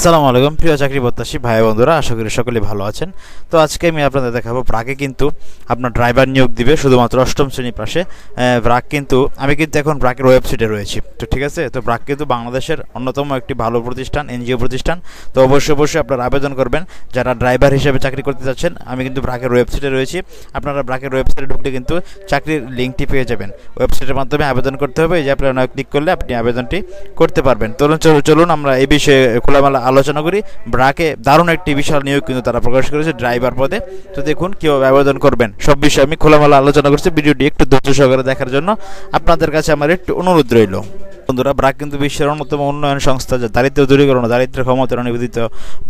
আসসালামু আলাইকুম প্রিয় চাকরি প্রত্যাশী ভাই বন্ধুরা, আশা করি সকলেই ভালো আছেন। তো আজকে আমি আপনাদের দেখাবো ব্রাকে কিন্তু আপনার ড্রাইভার নিয়োগ দিবে শুধুমাত্র অষ্টম শ্রেণী পাশে। ব্রাক কিন্তু আমি কিন্তু এখন ব্রাকের ওয়েবসাইটে রয়েছি, তো ঠিক আছে। তো ব্রাক কিন্তু বাংলাদেশের অন্যতম একটি ভালো প্রতিষ্ঠান, এনজিও প্রতিষ্ঠান। তো অবশ্যই আপনারা আবেদন করবেন যারা ড্রাইভার হিসেবে চাকরি করতে চাচ্ছেন। আমি কিন্তু ব্রাকের ওয়েবসাইটে রয়েছি, আপনারা ব্রাকের ওয়েবসাইটে ঢুকলে কিন্তু চাকরির লিঙ্কটি পেয়ে যাবেন। ওয়েবসাইটের মাধ্যমে আবেদন করতে হবে, এই যে আপনারা ক্লিক করলে আপনি আবেদনটি করতে পারবেন। চলুন আমরা এই বিষয়ে খোলামেলা আলোচনা করি। ব্রাকে দারুণ একটি বিশাল নিয়োগ কিন্তু তারা প্রকাশ করেছে ড্রাইভার পদে। তো দেখুন কীভাবে আবেদন করবেন, সব বিষয়ে আমি খোলামেলা আলোচনা করছি। ভিডিওটি একটু ধৈর্য সহকারে দেখার জন্য আপনাদের কাছে আমার একটু অনুরোধ রইল। বন্ধুরা, ব্রাক কিন্তু বিশ্বের অন্যতম উন্নয়ন সংস্থা, যা দারিদ্র্য দূরীকরণ ও দারিদ্র্য ক্ষমতায়ন নিবেদিত।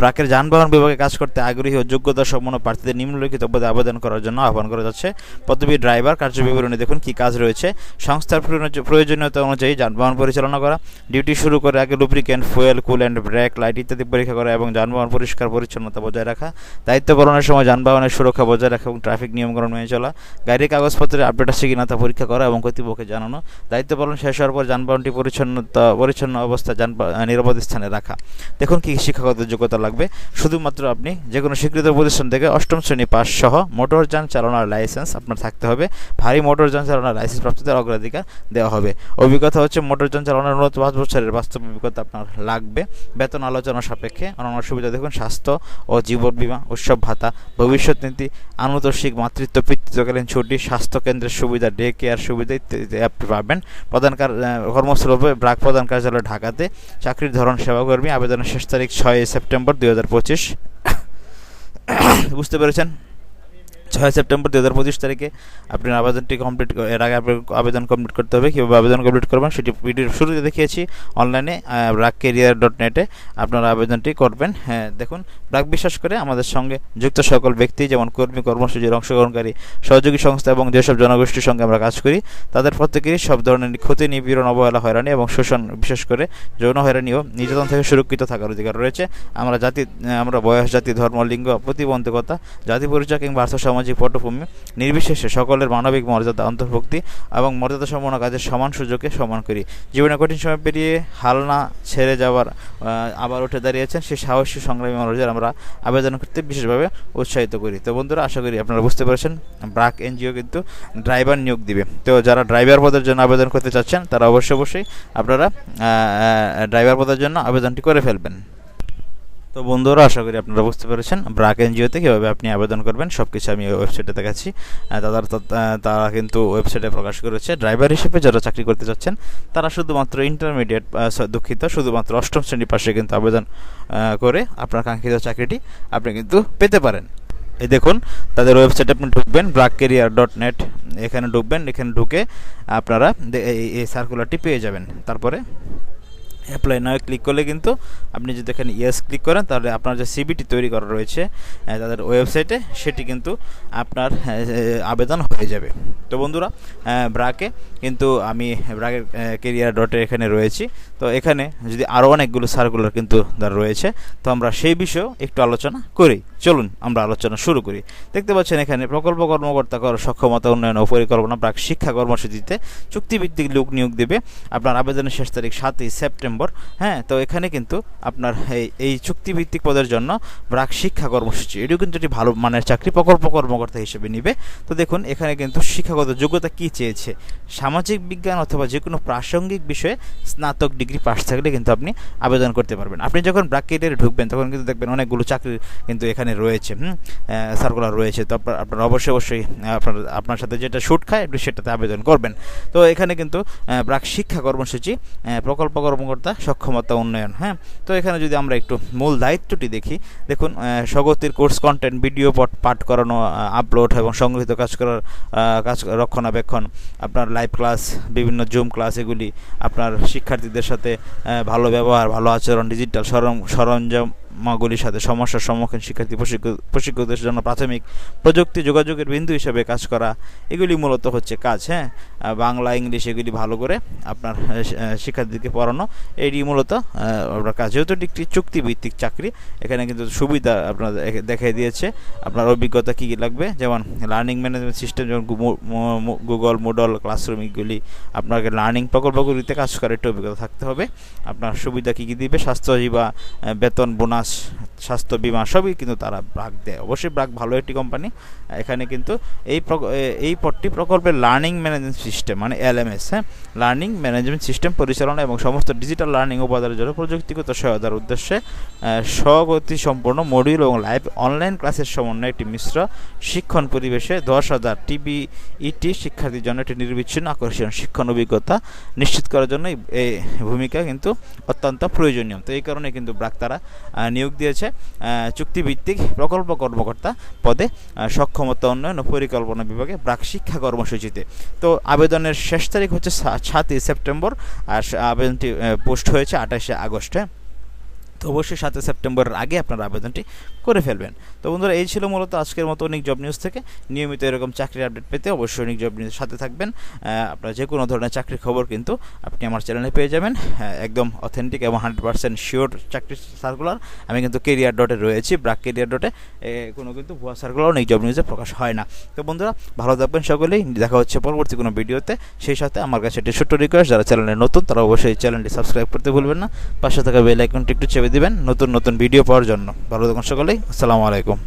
ব্রাকের যানবাহন বিভাগে কাজ করতে আগ্রহী ও যোগ্যতা সম্পন্ন প্রার্থীদের নিম্নলিখিত পদে আবেদন করার জন্য আহ্বান করা যাচ্ছে। পদবি ড্রাইভার। কার্যবিবরণী দেখুন কী কাজ রয়েছে। সংস্থার প্রয়োজনীয়তা অনুযায়ী যানবাহন পরিচালনা করা, ডিউটি শুরু করে আগে lubricant, fuel, coolant, brake, light ইত্যাদি পরীক্ষা করা এবং যানবাহন পরিষ্কার পরিচ্ছন্নতা বজায় রাখা, দায়িত্ব পালনের সময় যানবাহনের সুরক্ষা বজায় রাখা এবং ট্রাফিক নিয়মকানুন মেনে চলা, গাড়ির কাগজপত্রের আপডেট আছে কিনা তা পরীক্ষা করা এবং কর্তৃপক্ষকে জানানো, দায়িত্ব পালন শেষ হওয়ার পর যানবাহনটি পরিচ্ছন্ন অবস্থায় নিরাপদ স্থানে রাখা। দেখুন কি শিক্ষাগত যোগ্যতা লাগবে। শুধুমাত্র আপনি যে কোনো স্বীকৃত প্রতিষ্ঠান থেকে অষ্টম শ্রেণী পাস সহ মোটরযান চালানোর লাইসেন্স আপনার থাকতে হবে। ভারী মোটরযান চালানোর লাইসেন্স প্রাপ্তদের অগ্রাধিকার দেওয়া হবে। অভিজ্ঞতা হচ্ছে মোটরযান চালানোর ন্যূনতম 5 বছরের বাস্তব অভিজ্ঞতা আপনার লাগবে। বেতন আলোচনা সাপেক্ষে। অন্যান্য সুবিধা দেখুন স্বাস্থ্য ও জীবন বীমা, উৎসব ভাতা, ভবিষ্যৎ নীতি, আনুতোষিক মাতৃত্ব পিতৃত্বকালীন ছুটি, স্বাস্থ্য কেন্দ্রের সুবিধা, ডে কেয়ার সুবিধা ইত্যাদি আপনি পাবেন। কর্মস্থল ব্রাক প্রধান কার্যালয় ঢাকাতে। চাকরির ধরন সেবাকর্মী। আবেদনের শেষ তারিখ 6 সেপ্টেম্বর 2025। বুঝতে পেরেছেন? 6 সেপ্টেম্বর 2025 তারিখে আপনার আবেদনটি কমপ্লিট, এর আগে আপনার আবেদন কমপ্লিট করতে হবে। কীভাবে আবেদন কমপ্লিট করবেন সেটি ভিডিওর শুরুতে দেখিয়েছি। অনলাইনে BRAKcareer.net আপনারা আবেদনটি করবেন। হ্যাঁ, দেখুন ব্রাক বিশ্বাস করে আমাদের সঙ্গে যুক্ত সকল ব্যক্তি, যেমন কর্মী, কর্মসূচির অংশগ্রহণকারী, সহযোগী সংস্থা এবং যেসব জনগোষ্ঠীর সঙ্গে আমরা কাজ করি, তাদের প্রত্যেকেরই সব ধরনের ক্ষতি, নিপীড়ন, অবহেলা, হয়রানি এবং শোষণ, বিশেষ করে যৌন হয়রানি ও নির্যাতন থেকে সুরক্ষিত থাকার অধিকার রয়েছে। আমরা বয়স, জাতি, ধর্ম, লিঙ্গ, প্রতিবন্ধকতা, জাতি পরিচয় কিংবা আর্থসামাজিক পটভূমি নির্বিশেষে সকলের মানবিক মর্যাদা, অন্তর্ভুক্তি এবং মর্যাদা সম্পন্ন কাজের সমান সুযোগে সমান করি। জীবনে কঠিন সময় পেরিয়ে হাল না ছেড়ে যাওয়ার আবার উঠে দাঁড়িয়েছেন সেই সাহসী সংগ্রামী মানুষদের আমরা আবেদন করতে বিশেষভাবে উৎসাহিত করি। তো বন্ধুরা, আশা করি আপনারা বুঝতে পেরেছেন ব্রাক এনজিও কিন্তু ড্রাইভার নিয়োগ দিবে। তো যারা ড্রাইভার পদের জন্য আবেদন করতে চাচ্ছেন তারা অবশ্যই আপনারা ড্রাইভার পদের জন্য আবেদনটি করে ফেলবেন। তো বন্ধুরা, আশা করি আপনারা বুঝতে পেরেছেন ব্রাক এনজিওতে কীভাবে আপনি আবেদন করবেন। সব কিছু আমি ওয়েবসাইটে দেখাচ্ছি। তারা কিন্তু ওয়েবসাইটে প্রকাশ করেছে ড্রাইভার হিসেবে যারা চাকরি করতে চাচ্ছেন তারা শুধুমাত্র শুধুমাত্র অষ্টম শ্রেণী পাশে কিন্তু আবেদন করে আপনার কাঙ্ক্ষিত চাকরিটি আপনি কিন্তু পেতে পারেন। এই দেখুন তাদের ওয়েবসাইটে আপনি ঢুকবেন, BRAKcareer.net, এখানে ঢুকবেন। এখানে ঢুকে আপনারা এই সার্কুলারটি পেয়ে যাবেন। তারপরে অ্যাপ্লাই নাও ক্লিক করলে কিন্তু আপনি যদি এখানে ইয়েস ক্লিক করেন তাহলে আপনার যে সিভিটি তৈরি করা রয়েছে তাদের ওয়েবসাইটে, সেটি কিন্তু আপনার আবেদন হয়ে যাবে। তো বন্ধুরা, ব্রাকে কিন্তু আমি ব্রাকের ক্যারিয়ার এখানে রয়েছি। তো এখানে যদি আরও অনেকগুলো সার্কুলার কিন্তু রয়েছে, তো আমরা সেই বিষয়েও একটু আলোচনা করি। চলুন আমরা আলোচনা শুরু করি। দেখতে পাচ্ছেন এখানে প্রকল্প কর্মকর্তা সক্ষমতা উন্নয়ন ও পরিকল্পনা ব্রাক শিক্ষা কর্মসূচিতে চুক্তিভিত্তিক লোক নিয়োগ দেবে। আপনার আবেদনের শেষ তারিখ 7 সেপ্টেম্বর। হ্যাঁ, তো এখানে কিন্তু আপনার এই চুক্তিভিত্তিক পদের জন্য ব্রাক শিক্ষা কর্মসূচি, এটিও কিন্তু একটি ভালো মানের চাকরি, প্রকল্প কর্মকর্তা হিসেবে নিবে। তো দেখুন এখানে কিন্তু শিক্ষাগত যোগ্যতা কী চেয়েছে। সামাজিক বিজ্ঞান অথবা যে কোনো প্রাসঙ্গিক বিষয়ে স্নাতক ডিগ্রি পাস থাকলে কিন্তু আপনি আবেদন করতে পারবেন। আপনি যখন ব্রাক ক্যারিয়ারে ঢুকবেন তখন কিন্তু দেখবেন অনেকগুলো চাকরি কিন্তু এখানে রয়েছে, সার্কুলার রয়েছে। তো আপনারা অবশ্যই আপনার সাথে যেটা শুট খায় একটু সেটাতে আবেদন করবেন। তো এখানে কিন্তু ব্রাক শিক্ষা কর্মসূচি, প্রকল্প কর্মকর্তা, সক্ষমতা উন্নয়ন। হ্যাঁ, তো এখানে যদি আমরা একটু মূল দায়িত্বটি দেখি, দেখুন স্বগতির কোর্স কন্টেন্ট, ভিডিও পাঠ করানো, আপলোড এবং সংগৃহীত কাজ রক্ষণাবেক্ষণ, আপনার লাইভ ক্লাস, বিভিন্ন জুম ক্লাস, এগুলি আপনার শিক্ষার্থীদের সাথে ভালো ব্যবহার, ভালো আচরণ, ডিজিটাল সরঞ্জাম মাগুলির সাথে সমস্যার সম্মুখীন শিক্ষার্থী প্রশিক্ষকদের জন্য প্রাথমিক প্রযুক্তি যোগাযোগের বিন্দু হিসেবে কাজ করা, এগুলি মূলত হচ্ছে কাজ। হ্যাঁ, বাংলা ইংলিশ এগুলি ভালো করে আপনার শিক্ষার্থীদেরকে পড়ানো, এটি মূলত আপনার কাজ। যেহেতু একটি চুক্তিভিত্তিক চাকরি, এখানে কিন্তু সুবিধা আপনার দেখাই দিয়েছে। আপনার অভিজ্ঞতা কী কী লাগবে, যেমন লার্নিং ম্যানেজমেন্ট সিস্টেম, যেমন গুগল, মুডল, ক্লাসরুম, এগুলি আপনাকে লার্নিং প্রকল্পগুলিতে কাজ করার একটু অভিজ্ঞতা থাকতে হবে। আপনার সুবিধা কী কী দিবে, স্বাস্থ্য বিমা, বেতন, বোনাস, স্বাস্থ্য বিমা সবই কিন্তু তারা ব্রাক দেয়। অবশ্যই ব্রাক ভালো একটি কোম্পানি। এখানে কিন্তু এই পদটি প্রকল্পের লার্নিং ম্যানেজমেন্ট সিস্টেম মানে LMS, হ্যাঁ, লার্নিং ম্যানেজমেন্ট সিস্টেম পরিচালনা এবং সমস্ত ডিজিটাল লার্নিং উপাদানের জন্য প্রযুক্তিগত সহায়তার উদ্দেশ্যে স্বগতি সম্পন্ন মডিউল এবং লাইভ অনলাইন ক্লাসের সমন্বয়ে একটি মিশ্র শিক্ষণ পরিবেশে 10,000 TBET শিক্ষার্থীর জন্য একটি নির্বিচ্ছিন্ন আকর্ষণীয় শিক্ষণ অভিজ্ঞতা নিশ্চিত করার জন্য এই ভূমিকা কিন্তু অত্যন্ত প্রয়োজনীয়। তো এই কারণে কিন্তু ব্রাক তারা নিয়োগ দিয়েছে চুক্তিভিত্তিক প্রকল্প কর্মকর্তা পদে সক্ষমতা উন্নয়ন ও পরিকল্পনা বিভাগে ব্রাক শিক্ষা কর্মসূচিতে। তো আবেদনের শেষ তারিখ হচ্ছে 7ই সেপ্টেম্বর, আর আবেদনটি পোস্ট হয়েছে 28শে আগস্টে। তো অবশ্যই 7 সেপ্টেম্বরের আগে আপনারা আবেদনটি করে ফেলবেন। তো বন্ধুরা, এই ছিল মূলত আজকের মতো অনেক জব নিউজ থেকে। নিয়মিত এরকম চাকরির আপডেট পেতে অবশ্যই অনেক জব নিউজের সাথে থাকবেন। আপনারা যে কোনো ধরনের চাকরির খবর কিন্তু আপনি আমার চ্যানেলে পেয়ে যাবেন। একদম অথেন্টিক এবং 100% শিওর চাকরির সার্কুলার আমি কিন্তু career.এ রয়েছি, ব্রাক career.এ কোনো কিন্তু ভুয়া সার্কুলার অনেক জব নিউজে প্রকাশ হয় না। তো বন্ধুরা, ভালো থাকবেন সকলেই, দেখা হচ্ছে পরবর্তী কোনো ভিডিওতে। সেই সাথে আমার কাছে একটি ছোট্ট রিকোয়েস্ট, যারা চ্যানেলে নতুন তারা অবশ্যই চ্যানেলটি সাবস্ক্রাইব করতে ভুলবেন না, পাশে থাকা বেল আইকনটি একটু চেপে দিবেন নতুন নতুন ভিডিও পাওয়ার জন্য। ভালো থাকুন সকলেই, আসসালামু আলাইকুম।